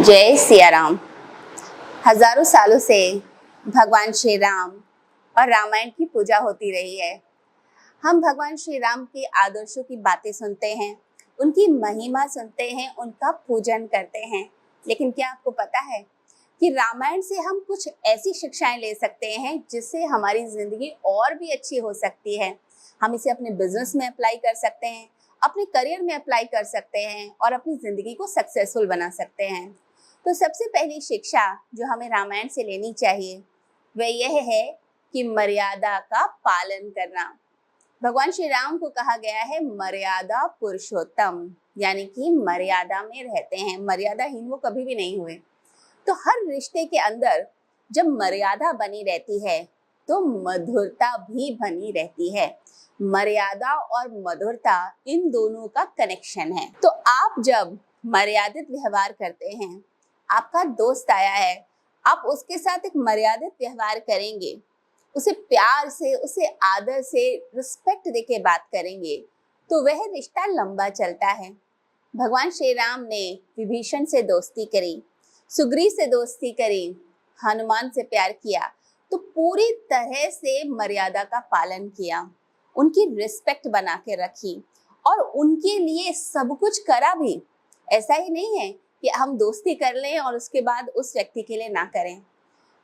जय सिया राम। हजारों सालों से भगवान श्री राम और रामायण की पूजा होती रही है। हम भगवान श्री राम के आदर्शों की बातें सुनते हैं, उनकी महिमा सुनते हैं, उनका पूजन करते हैं। लेकिन क्या आपको पता है कि रामायण से हम कुछ ऐसी शिक्षाएं ले सकते हैं जिससे हमारी जिंदगी और भी अच्छी हो सकती है। हम इसे अपने बिजनेस में अप्लाई कर सकते हैं, अपने करियर में अप्लाई कर सकते हैं और अपनी जिंदगी को सक्सेसफुल बना सकते हैं। तो सबसे पहली शिक्षा जो हमें रामायण से लेनी चाहिए वह यह है कि मर्यादा का पालन करना। भगवान श्री राम को कहा गया है मर्यादा पुरुषोत्तम, यानी कि मर्यादा में रहते हैं, मर्यादाहीन वो कभी भी नहीं हुए। तो हर रिश्ते के अंदर जब मर्यादा बनी रहती है तो मधुरता भी बनी रहती है। मर्यादा और मधुरता इन दोनों का कनेक्शन है। तो आप जब मर्यादित व्यवहार करते हैं, आपका दोस्त आया है, आप उसके साथ एक मर्यादित व्यवहार करेंगे, उसे प्यार से, उसे आदर से, रिस्पेक्ट देके बात करेंगे तो वह रिश्ता लंबा चलता है। भगवान श्री राम ने विभीषण से दोस्ती करी, सुग्रीव से दोस्ती करी, हनुमान से प्यार किया, तो पूरी तरह से मर्यादा का पालन किया, उनकी रिस्पेक्ट बना के रखी और उनके लिए सब कुछ करा भी। ऐसा ही नहीं है कि हम दोस्ती कर लें और उसके बाद उस व्यक्ति के लिए ना करें।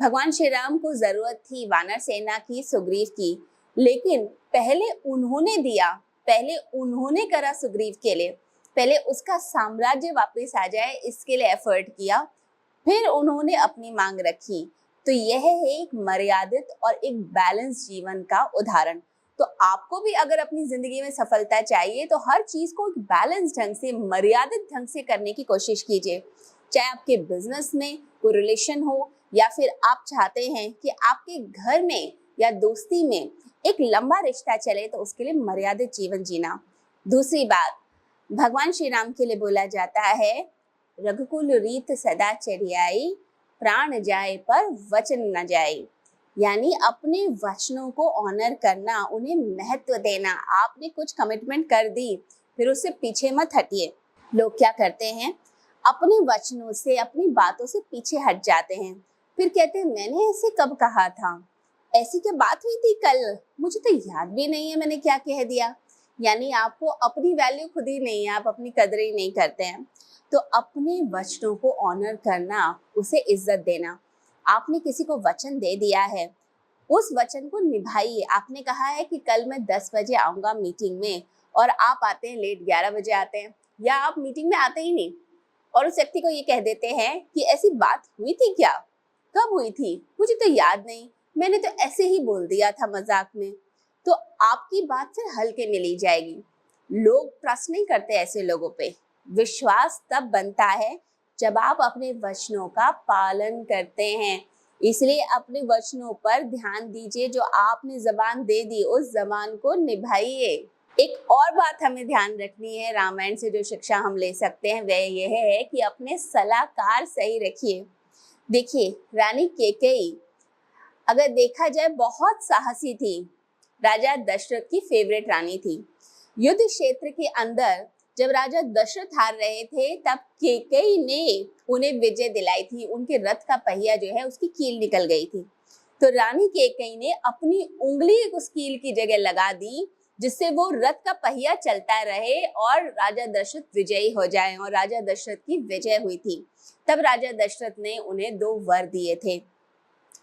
भगवान श्री राम को जरूरत थी वानर सेना की, सुग्रीव की, लेकिन पहले उन्होंने दिया, पहले उन्होंने करा सुग्रीव के लिए, पहले उसका साम्राज्य वापस आ जाए इसके लिए एफर्ट किया, फिर उन्होंने अपनी मांग रखी। तो यह है एक मर्यादित और एक बैलेंस जीवन का उदाहरण। तो आपको भी अगर अपनी जिंदगी में सफलता चाहिए तो हर चीज को एक बैलेंस ढंग से, मर्यादित ढंग से करने की कोशिश कीजिए। चाहे आपके बिजनेस में कोई रिलेशन हो या फिर आप चाहते हैं कि आपके घर में या दोस्ती में एक लंबा रिश्ता चले, तो उसके लिए मर्यादित जीवन जीना। दूसरी बात, भगवान श्री राम के लिए बोला जाता है रघुकुल रीत सदा चरियाई, प्राण जाए पर वचन न जाए, यानी अपने वचनों को ऑनर करना, उन्हें महत्व देना। आपने कुछ कमिटमेंट कर दी, फिर उससे पीछे मत हटिए। लोग क्या करते हैं, अपने वचनों से, अपनी बातों से पीछे हट जाते हैं, फिर कहते हैं मैंने ऐसे कब कहा था, ऐसी क्या बात हुई थी कल, मुझे तो याद भी नहीं है मैंने क्या कह दिया। यानी आपको अपनी वैल्यू खुद ही नहीं है, आप अपनी कदर ही नहीं करते हैं। तो अपने वचनों को ऑनर करना, उसे इज्जत देना। आपने किसी को वचन दे दिया है, उस वचन को निभाइए। आपने कहा है कि कल मैं 10 बजे आऊंगा मीटिंग में और आप आते हैं लेट, 11 बजे आते हैं, या आप मीटिंग में आते ही नहीं और उस व्यक्ति को ये कह देते हैं कि ऐसी बात हुई थी क्या, कब हुई थी, मुझे तो याद नहीं, मैंने तो ऐसे ही बोल दिया था मजाक में। तो आपकी बात फिर हल्के में ली जाएगी। लोग ट्रस्ट नहीं करते ऐसे लोगों पे। विश्वास तब बनता है जब आप अपने वचनों का पालन करते हैं। इसलिए अपने वचनों पर ध्यान दीजिए, जो आपने जबान दे दी उस जबान को निभाइए। एक और बात हमें ध्यान रखनी है, रामायण से जो शिक्षा हम ले सकते हैं वह यह है कि अपने सलाहकार सही रखिए। देखिए, रानी कैकेयी अगर देखा जाए बहुत साहसी थी, राजा दशरथ की फेवरेट रानी थी। युद्ध क्षेत्र के अंदर जब राजा दशरथ हार रहे थे तब कैकेयी ने उन्हें विजय दिलाई थी। उनके रथ का पहिया जो है उसकी कील निकल गई थी, तो रानी कैकेयी ने अपनी उंगली उस कील की जगह लगा दी, जिससे वो रथ का पहिया चलता रहे और राजा दशरथ विजयी हो जाए, और राजा दशरथ की विजय हुई थी। तब राजा दशरथ ने उन्हें 2 वर दिए थे,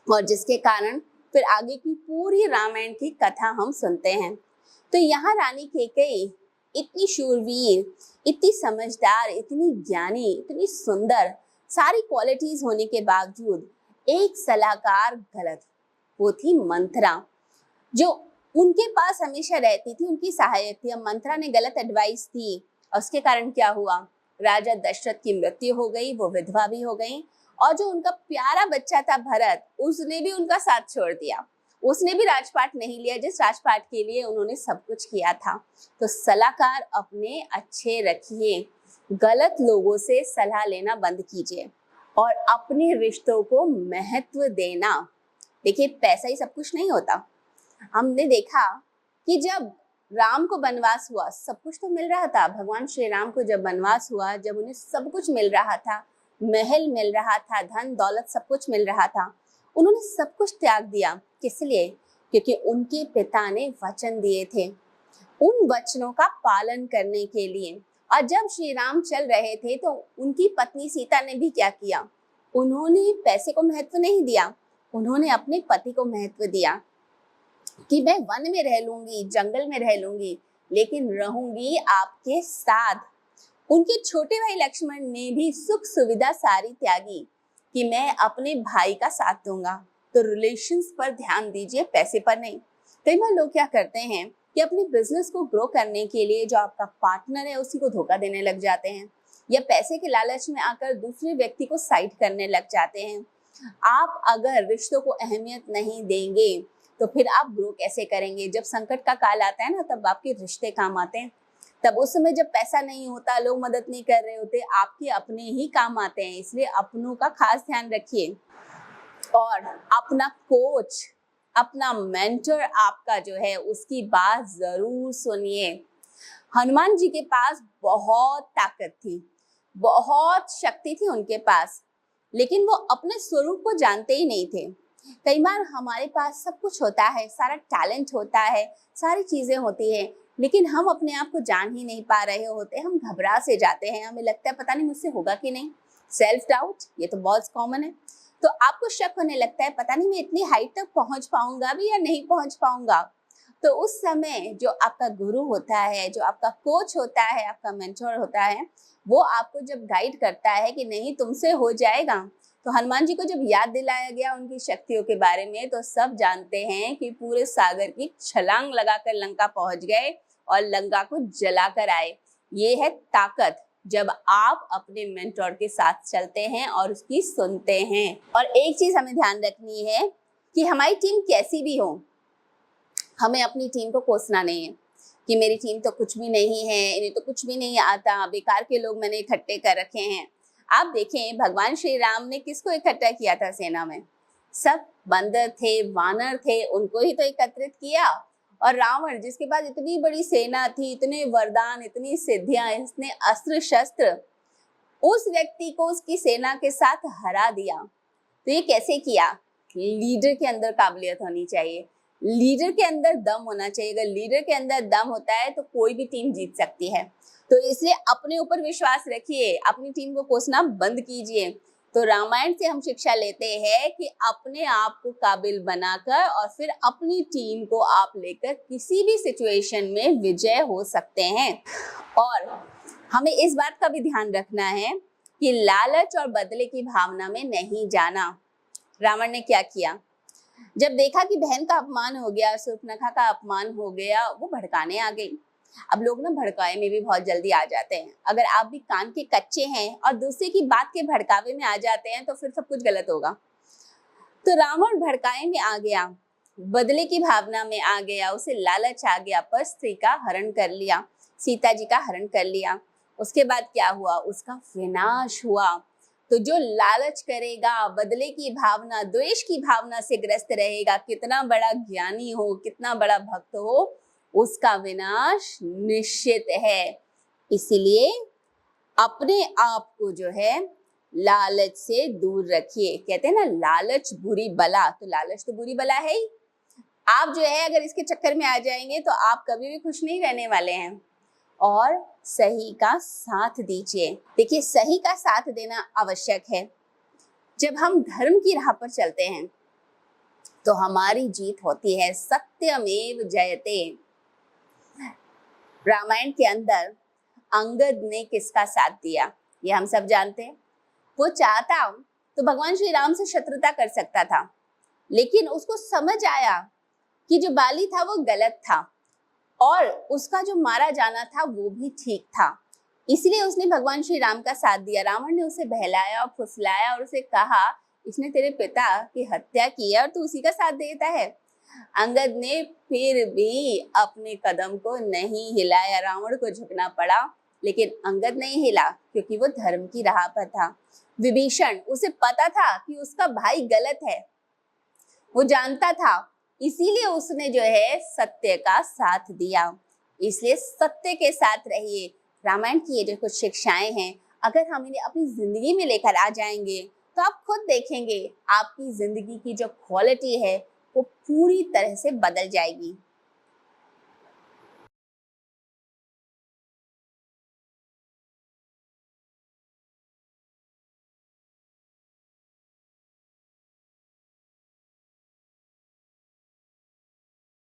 और जिसके कारण फिर आगे की पूरी रामायण की कथा हम सुनते हैं। तो यहाँ रानी कैकेयी इतनी शूरवीर, इतनी समझदार, इतनी ज्ञानी, इतनी सुंदर, सारी क्वालिटीज होने के बावजूद एक सलाहकार गलत, वो थी मंथरा, जो उनके पास हमेशा रहती थी, उनकी सहायक थी। अब मंथरा ने गलत एडवाइस दी और उसके कारण क्या हुआ, राजा दशरथ की मृत्यु हो गई, वो विधवा भी हो गई, और जो उनका प्यारा बच्चा था भरत, उसने भी उनका साथ छोड़ दिया। उसने भी राजपाट नहीं लिया जिस राजपाट के लिए उन्होंने सब कुछ किया था। तो सलाहकार अपने अच्छे रखिए, गलत लोगों से सलाह लेना बंद कीजिए और अपने रिश्तों को महत्व देना। देखिए, पैसा ही सब कुछ नहीं होता। हमने देखा कि जब राम को वनवास हुआ, सब कुछ तो मिल रहा था। भगवान श्री राम को जब वनवास हुआ, जब उन्हें सब कुछ मिल रहा था, महल मिल रहा था, धन दौलत सब कुछ मिल रहा था, उन्होंने सब कुछ त्याग दिया। किस लिए? क्योंकि उनके पिता ने वचन दिए थे, उन वचनों का पालन करने के लिए। और जब श्री राम चल रहे थे तो उनकी पत्नी सीता ने भी क्या किया? उन्होंने पैसे को महत्व नहीं दिया, उन्होंने अपने पति को महत्व दिया कि मैं वन में रह लूंगी, जंगल में रह लूंगी, लेकिन रहूंगी आपके साथ। उनके छोटे भाई लक्ष्मण ने भी सुख सुविधा सारी त्यागी कि मैं अपने भाई का साथ दूंगा। तो रिलेशंस पर ध्यान दीजिए, पैसे पर नहीं। कई बार लोग क्या करते हैं कि अपने बिजनेस को ग्रो करने के लिए जो आपका पार्टनर है उसी को धोखा देने लग जाते हैं, या पैसे के लालच में आकर दूसरे व्यक्ति को साइड करने लग जाते हैं। आप अगर रिश्तों को अहमियत नहीं देंगे तो फिर आप ग्रो कैसे करेंगे? जब संकट का काल आता है ना, तब आपके रिश्ते काम आते हैं। तब उस समय जब पैसा नहीं होता, लोग मदद नहीं कर रहे होते, आपके अपने ही काम आते हैं। इसलिए अपनों का खास ध्यान रखिए और अपना कोच, अपना मेंटर आपका जो है उसकी बात जरूर सुनिए। हनुमान जी के पास बहुत ताकत थी, बहुत शक्ति थी उनके पास, लेकिन वो अपने स्वरूप को जानते ही नहीं थे। कई बार हमारे पास सब कुछ होता है, सारा टैलेंट होता है, सारी चीजें होती है, लेकिन हम अपने आप को जान ही नहीं पा रहे होते। हम घबरा से जाते हैं, हमें लगता है पता नहीं मुझसे होगा कि नहीं। सेल्फ डाउट, ये तो बहुत कॉमन है। तो आपको शक होने लगता है पता नहीं मैं इतनी हाइट तक पहुंच पाऊंगा भी या नहीं पहुंच पाऊंगा। तो उस समय जो आपका गुरु होता है, जो आपका कोच होता है, आपका मेंटर होता है, वो आपको जब गाइड करता है कि नहीं तुमसे हो जाएगा। तो हनुमान जी को जब याद दिलाया गया उनकी शक्तियों के बारे में, तो सब जानते हैं कि पूरे सागर की छलांग लगाकर लंका पहुंच गए और लंका को जलाकर आए। ये है ताकत, जब आप अपने मेंटर के साथ चलते हैं और उसकी सुनते हैं। और एक चीज हमें ध्यान रखनी है कि हमारी टीम कैसी भी हो, हमें अपनी टीम को कोसना नहीं है कि मेरी टीम तो कुछ भी नहीं है, इन्हें तो कुछ भी नहीं आता, बेकार के लोग मैंने इकट्ठे कर रखे हैं। आप देखें भगवान श्री राम ने किसको इकट्ठा किया था सेना में? सब बंदर थे, वानर थे, उनको ही तो एकत्रित किया। और रावण जिसके पास इतनी बड़ी सेना थी, इतने वरदान, इतनी सिद्धियां, इतने अस्त्र शस्त्र, उस व्यक्ति को उसकी सेना के साथ हरा दिया। तो ये कैसे किया? लीडर के अंदर काबिलियत होनी चाहिए, लीडर के अंदर दम होना चाहिए। अगर लीडर के अंदर दम होता है तो कोई भी टीम जीत सकती है। तो इसलिए अपने ऊपर विश्वास रखिए, अपनी टीम को कोसना बंद कीजिए। तो रामायण से हम शिक्षा लेते हैं कि अपने आप को काबिल बनाकर और फिर अपनी टीम को आप लेकर किसी भी सिचुएशन में विजय हो सकते हैं। और हमें इस बात का भी ध्यान रखना है कि लालच और बदले की भावना में नहीं जाना। रावण ने क्या किया? जब देखा कि बहन का अपमान हो गया, शूर्पणखा का अपमान हो गया, वो भड़काने आ गई। अब लोग ना भड़काए में भी बहुत जल्दी आ जाते हैं। अगर आप भी कान के कच्चे हैं और दूसरे की बात के भड़कावे में आ जाते हैं तो फिर सब कुछ गलत होगा। तो रावण भड़काए में आ गया, बदले की भावना में आ गया, उसे लालच आ गया, पर स्त्री का हरण कर लिया, सीता जी का हरण कर लिया। उसके बाद क्या हुआ? उसका विनाश हुआ। तो जो लालच करेगा, बदले की भावना, द्वेष की भावना से ग्रस्त रहेगा, कितना बड़ा ज्ञानी हो, कितना बड़ा भक्त हो, उसका विनाश निश्चित है। इसलिए अपने आप को जो है लालच से दूर रखिए। कहते हैं ना लालच बुरी बला, तो लालच तो बुरी बला है ही। आप जो है अगर इसके चक्कर में आ जाएंगे तो आप कभी भी खुश नहीं रहने वाले हैं। और सही का साथ दीजिए। देखिए सही का साथ देना आवश्यक है। जब हम धर्म की राह पर चलते हैं तो हमारी जीत होती है। सत्यमेव जयते। रामायण के अंदर अंगद ने किसका साथ दिया ये हम सब जानते हैं। वो चाहता तो भगवान श्री राम से शत्रुता कर सकता था, लेकिन उसको समझ आया कि जो बाली था वो गलत था और उसका जो मारा जाना था वो भी ठीक था। इसलिए उसने भगवान श्री राम का साथ दिया। रावण ने उसे बहलाया और फुसलाया और उसे कहा इसने तेरे पिता की हत्या की है और तू उसी का साथ देता है। अंगद ने फिर भी अपने कदम को नहीं हिलाया। रावण को झुकना पड़ा लेकिन अंगद नहीं हिला क्योंकि वो धर्म की राह पर था। विभीषण, उसे पता था कि उसका भाई गलत है, वो जानता था, इसीलिए उसने जो है सत्य का साथ दिया। इसलिए सत्य के साथ रहिए। रामायण की ये जो कुछ शिक्षाएं हैं अगर हम इन्हें अपनी ज़िंदगी में लेकर आ जाएंगे तो आप खुद देखेंगे आपकी ज़िंदगी की जो क्वालिटी है वो पूरी तरह से बदल जाएगी।